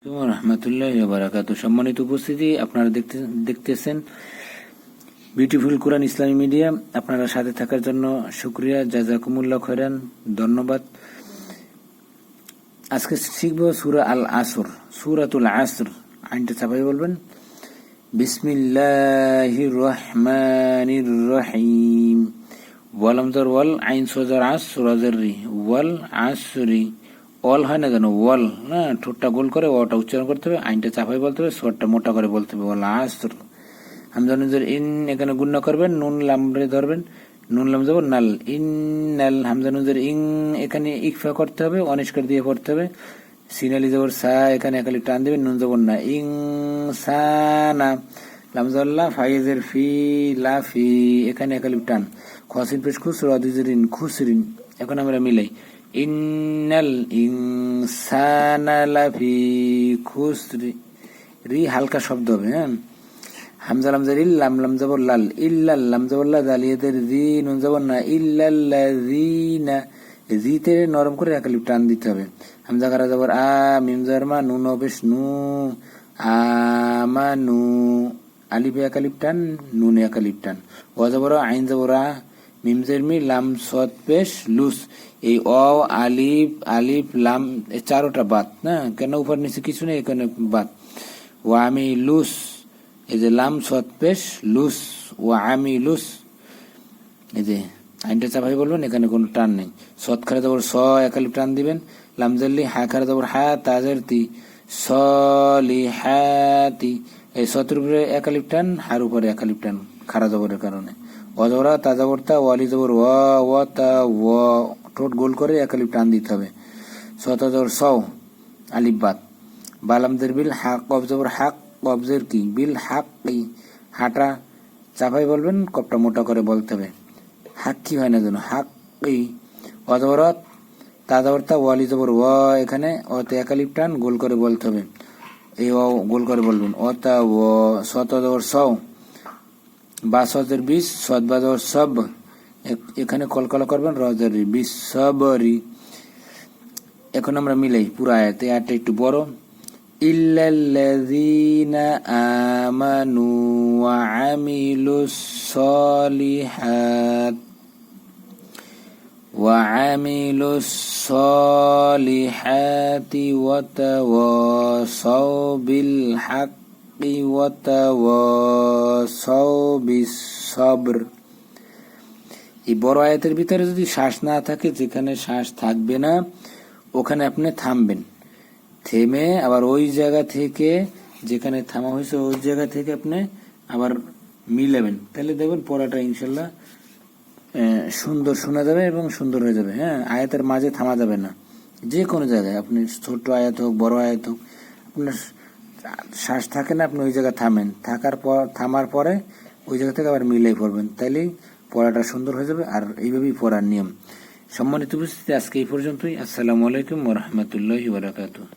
রহমতুল্লাহি ওয়া বারাকাতুহু। সম্মানিত উপস্থিতি, আপনারা দেখতেছেন বিউটিফুল কোরআন ইসলামী মিডিয়া। আপনারা সাথে থাকার জন্য শুকরিয়া, জাযাকুমুল্লাহ খাইরান, ধন্যবাদ। আজকে শিখব সূরা আল আসর, সূরাতুল আসর। আইনটা চাপাই বলবেন, বিসমিল্লাহির রহমানির রহিম। ওয়ালামজার ওয়াল, আইন সোজার আস, সুরাজের রি, ওয়াল আসরি। অল হয় না যেন, ওয়াল না, ঠোঁটটা গোল করে ওটা উচ্চারণ করতে হবে, আইনটা চাপাই বলতে হবে, সোরটা মোটা করে বলতে হবে। ওয়াল আসর। হামজানুজের ইন, এখানে গুণনা করবেন, নুন লামরে ধরবেন, নুন লাম যাব নাল, ইন নাল। হামজানুজের ইং, এখানে ইকফা করতে হবে, অনিষ্কার দিয়ে পড়তে হবে। সিনালি জবর সা, এখানে একালি টান দিবেন, নুন জবর না, ইং সানা। লামজাল্লাহ ফাইজের ফি, লাফি, এখানে একালি টান। খসিন পেশ খুসরা, দুজের ইন, খুসরিন। এখন আমরা মিলাই, ইন্নাল ইনসানা লাফি খুসরি। রি হালকা শব্দ হবে, হ্যাঁ। হামজা লামজার ইল, লাম লাম যাবর লাল, ইল্লাল, লাম যাবর লা, দালিয়াদের রি, নুন যাবর না, ইল্লাল্লাযিনা। জিতে নরম করে একালিপ টান দিতে হবে। হামজা কারা যাবর আ, মিম যার মা, নুন অবেশ নু, আমানু। আলিফে একালিপ টান, নুনে একালিপ টান। ও যাবর আইন যাবর আ, মিম জের মি, লাম সদ পেশ লুস। এই অ, আলিফ আলিফ লাম, এই চারোটা বাদ না, কেন উপর নিচে কিছু নেই, এখানে বাদ। ও আমি লুস, এই যে লাম সদ পেশ লুস, ও আমি লুস। এই যে আইনটা চাপাই বলবেন, এখানে কোনো টান নেই। সদ খারে যাবর স, একালিপ টান দিবেন। লামজাল্লি হা খারে যাবর হা, তাজের তি, সলি হাতি। এই সতের উপরে একালিপ টান, হার উপরে একালিপ টান, খারা জবরের কারণে। অজরা তাজাবরতা, ওয়ালি জবর ও তা ও, ঠোঁট গোল করে একালিপ টান দিতে হবে। সত জবর সও, আলিফ বাদ। বালামদের বিল, হাক কব জবর হাক, কবজের কি, বিল হাক কি। হাটা চাপাই বলবেন, কপটা মোটা করে বলতে হবে। হাক কি হয় না যেন, হাক কি। অজবরত তাজাবরতা, ওয়ালি জবর ও, এখানে অতে একালিপ টান, গোল করে বলতে হবে। এই ও গোল করে বলবেন। ও তা ও, সত জবর সও, বা সজের বিশ, সদ বা জবর সব, এখানে কলকলা করবেন, রজের বিশ সবরি। এখন আমরা মিলাই পুরো আয়াতে, আয়াতটা একটু বড়। ইল্লাল্লাযীনা আমানু ওয়া আমিলুস সলিহাত ওয়া আমিলুস সলিহাতি ওয়া তাওয়াসাউ বিল হাক্কি ওয়া তাওয়াসাউ বিস সবর। এই বড় আয়াতের ভিতরে যদি শ্বাস না থাকে, যেখানে শ্বাস থাকবে না ওখানে আপনি থামবেন। থেমে আবার ওই জায়গা থেকে, যেখানে থামা হয়েছে ওই জায়গা থেকে আপনি আবার মিলাবেন, তাহলে দেখবেন পড়াটা ইনশাল্লাহ সুন্দর শোনা যাবে এবং সুন্দর হয়ে যাবে। হ্যাঁ, আয়াতের মাঝে থামা যাবে না। যে কোনো জায়গায় আপনি, ছোট আয়াত হোক বড় আয়াত হোক, আপনার শ্বাস থাকে না, আপনি ওই জায়গায় থামেন, থামার পরে ওই জায়গা থেকে আবার মিলাই পড়বেন, তাইলেই পড়াটা সুন্দর হয়ে যাবে। আর এইভাবেই পড়ার নিয়ম। সম্মানিত উপস্থিতি, আজকে এই পর্যন্তই। আসসালামু আলাইকুম ওয়া রাহমাতুল্লাহি ওয়া বারাকাতুহু।